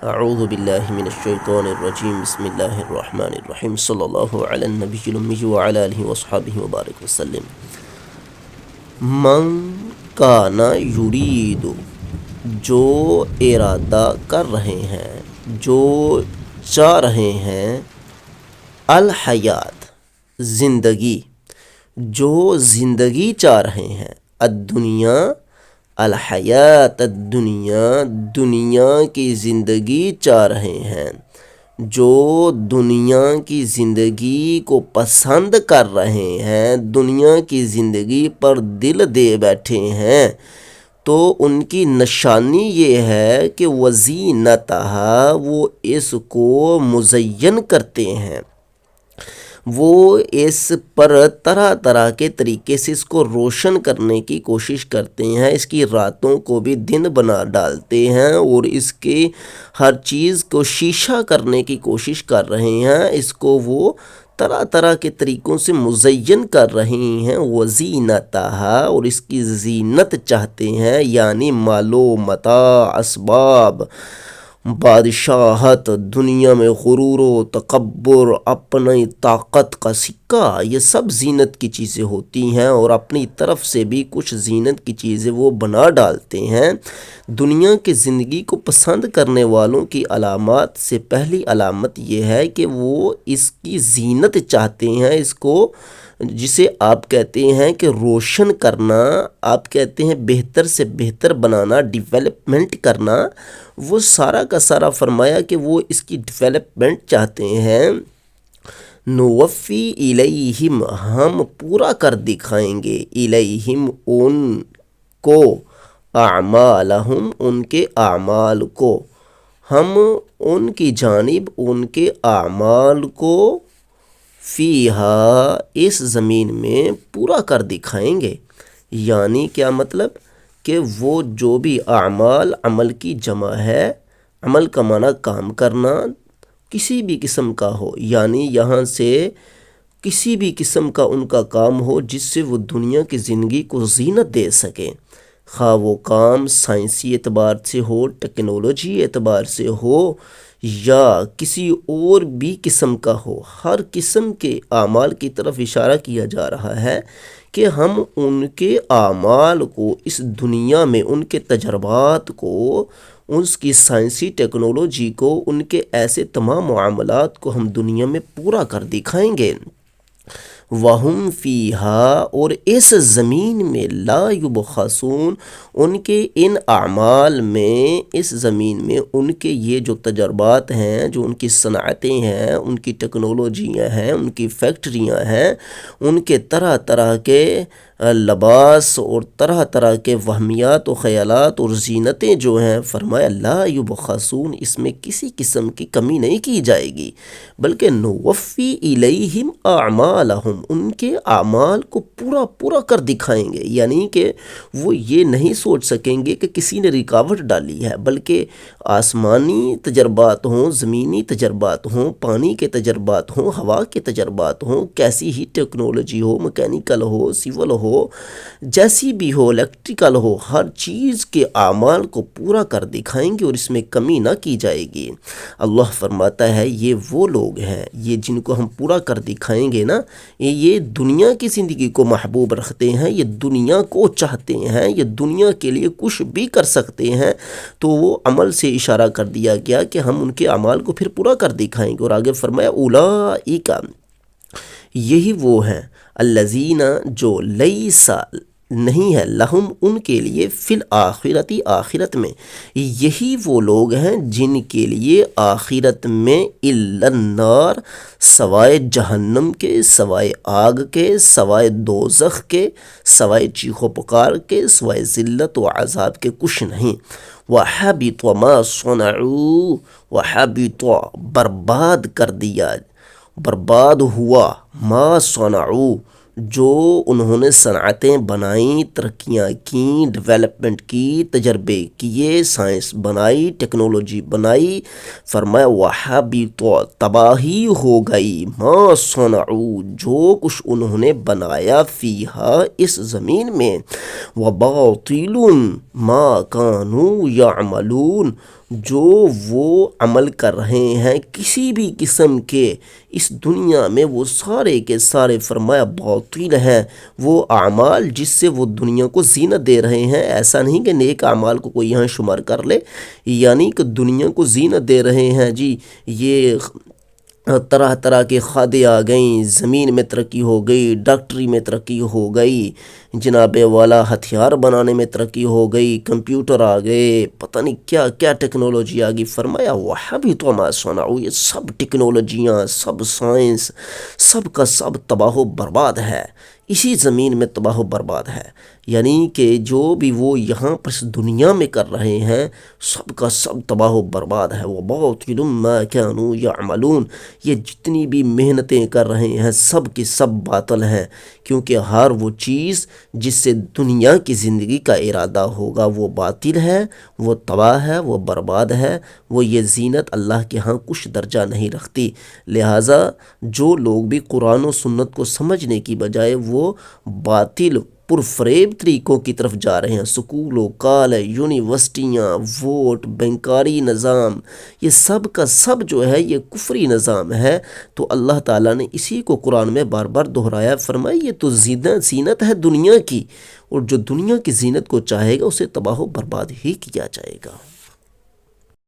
اعوذ باللہ من الشیطان الرجیم بسم اللہ الرحمن الرحیم صلی اللہ علی النبی الامی وعلی آلہ وصحبہ وبارک وسلم۔ من کان یرید، جو ارادہ کر رہے ہیں، جو چاہ رہے ہیں، الحیات زندگی، جو زندگی چاہ رہے ہیں، الدنیا الحیات الدنیا دنیا کی زندگی چاہ رہے ہیں، جو دنیا کی زندگی کو پسند کر رہے ہیں، دنیا کی زندگی پر دل دے بیٹھے ہیں، تو ان کی نشانی یہ ہے کہ وزینتہا، وہ اس کو مزین کرتے ہیں، وہ اس پر طرح طرح کے طریقے سے اس کو روشن کرنے کی کوشش کرتے ہیں، اس کی راتوں کو بھی دن بنا ڈالتے ہیں، اور اس کے ہر چیز کو شیشہ کرنے کی کوشش کر رہے ہیں، اس کو وہ طرح طرح کے طریقوں سے مزین کر رہے ہیں، وزینتہا، اور اس کی زینت چاہتے ہیں، یعنی مال و متاع، اسباب، بادشاہت، دنیا میں غرور و تکبر، اپنی طاقت کا سکہ، یہ سب زینت کی چیزیں ہوتی ہیں، اور اپنی طرف سے بھی کچھ زینت کی چیزیں وہ بنا ڈالتے ہیں۔ دنیا کی زندگی کو پسند کرنے والوں کی علامات سے پہلی علامت یہ ہے کہ وہ اس کی زینت چاہتے ہیں، اس کو جسے آپ کہتے ہیں کہ روشن کرنا، آپ کہتے ہیں بہتر سے بہتر بنانا، ڈیولپمنٹ کرنا، وہ سارا کا سارا فرمایا کہ وہ اس کی ڈیولپمنٹ چاہتے ہیں۔ نوفی الیہم، ہم پورا کر دکھائیں گے، الیہم ان کو، اعمالہم ان کے اعمال کو، ہم ان کی جانب ان کے اعمال کو فیہا، اس زمین میں پورا کر دکھائیں گے۔ یعنی کیا مطلب کہ وہ جو بھی اعمال، عمل کی جمع ہے، عمل کا معنی کام کرنا، کسی بھی قسم کا ہو، یعنی یہاں سے کسی بھی قسم کا ان کا کام ہو جس سے وہ دنیا کی زندگی کو زینت دے سکیں، خواہ وہ کام سائنسی اعتبار سے ہو، ٹیکنالوجی اعتبار سے ہو، یا کسی اور بھی قسم کا ہو، ہر قسم کے اعمال کی طرف اشارہ کیا جا رہا ہے کہ ہم ان کے اعمال کو اس دنیا میں، ان کے تجربات کو، اس کی سائنسی ٹیکنالوجی کو، ان کے ایسے تمام معاملات کو ہم دنیا میں پورا کر دکھائیں گے۔ وَهُمْ فِيهَا، اور اس زمین میں، لا يُبْخَسُونَ، ان کے ان اعمال میں، اس زمین میں ان کے یہ جو تجربات ہیں، جو ان کی صنعتیں ہیں، ان کی ٹیکنالوجیاں ہیں، ان کی فیکٹریاں ہیں، ان کے طرح طرح کے لباس اور طرح طرح کے وہمیات و خیالات اور زینتیں جو ہیں، فرمایا لا یبخسون، اس میں کسی قسم کی کمی نہیں کی جائے گی، بلکہ نوفی الیہم اعمالہم، ان کے اعمال کو پورا پورا کر دکھائیں گے، یعنی کہ وہ یہ نہیں سوچ سکیں گے کہ کسی نے رکاوٹ ڈالی ہے، بلکہ آسمانی تجربات ہوں، زمینی تجربات ہوں، پانی کے تجربات ہوں، ہوا کے تجربات ہوں، کیسی ہی ٹیکنالوجی ہو، میکینیکل ہو، سول ہو، جیسی بھی ہو، الیکٹریکل ہو، ہر چیز کے اعمال کو پورا کر دکھائیں گے اور اس میں کمی نہ کی جائے گی۔ اللہ فرماتا ہے یہ وہ لوگ ہیں، یہ جن کو ہم پورا کر دکھائیں گے نا، یہ دنیا کی زندگی کو محبوب رکھتے ہیں، یہ دنیا کو چاہتے ہیں، یہ دنیا کے لیے کچھ بھی کر سکتے ہیں، تو وہ عمل سے اشارہ کر دیا گیا کہ ہم ان کے اعمال کو پھر پورا کر دکھائیں گے، اور آگے فرمایا اولئک، یہی وہ ہیں، الذین، جو لیسا، نہیں ہے، لہم، ان کے لیے، فی الآخرتی، آخرت میں، یہی وہ لوگ ہیں جن کے لیے آخرت میں، الا النار، سوائے جہنم کے، سوائے آگ کے، سوائے دوزخ کے، سوائے چیخ و پکار کے، سوائے ذلت و عذاب کے کچھ نہیں۔ وَحَبِطَ مَا صَنَعُوا، وَحَبِطَ، برباد کر دیا، برباد ہوا، ما صنعوا، جو انہوں نے صنعتیں بنائیں، ترقیاں کیں، ڈیولپمنٹ کی، تجربے کیے، سائنس بنائی، ٹیکنالوجی بنائی، فرمایا وَحَبِطَ، تباہی ہو گئی، ما صنعوا، جو کچھ انہوں نے بنایا، فیہا، اس زمین میں، وَبَاطِلٌ مَا كَانُوا يَعْمَلُونَ، جو وہ عمل کر رہے ہیں کسی بھی قسم کے اس دنیا میں، وہ سارے کے سارے فرمایا باطل ہیں۔ وہ اعمال جس سے وہ دنیا کو زینت دے رہے ہیں، ایسا نہیں کہ نیک اعمال کو کوئی یہاں شمار کر لے، یعنی کہ دنیا کو زینت دے رہے ہیں جی، یہ طرح طرح کے کھادیں آ گئیں، زمین میں ترقی ہو گئی، ڈاکٹری میں ترقی ہو گئی، جناب والا ہتھیار بنانے میں ترقی ہو گئی، کمپیوٹر آ گئے، پتہ نہیں کیا کیا ٹیکنالوجی آ گئی۔ فرمایا وَحَبِطَ مَا صَنَعُوا، یہ سب ٹیکنالوجیاں، سب سائنس، سب کا سب تباہ و برباد ہے، اسی زمین میں تباہ و برباد ہے۔ یعنی کہ جو بھی وہ یہاں پر اس دنیا میں کر رہے ہیں، سب کا سب تباہ و برباد ہے۔ وَبَاطِلٌ مَا كَانُوا يَعْمَلُونَ، یہ جتنی بھی محنتیں کر رہے ہیں سب کی سب باطل ہیں، کیونکہ ہر وہ چیز جس سے دنیا کی زندگی کا ارادہ ہوگا وہ باطل ہے، وہ تباہ ہے، وہ برباد ہے، وہ یہ زینت اللہ کے ہاں کچھ درجہ نہیں رکھتی۔ لہٰذا جو لوگ بھی قرآن و سنت کو سمجھنے کی بجائے وہ باطل پرفریب طریقوں کی طرف جا رہے ہیں، سکول و کالج، یونیورسٹیاں، ووٹ، بینکاری نظام، یہ سب کا سب جو ہے یہ کفری نظام ہے، تو اللہ تعالیٰ نے اسی کو قرآن میں بار بار دہرایا، فرمایا یہ تو زینت ہے دنیا کی، اور جو دنیا کی زینت کو چاہے گا اسے تباہ و برباد ہی کیا جائے گا۔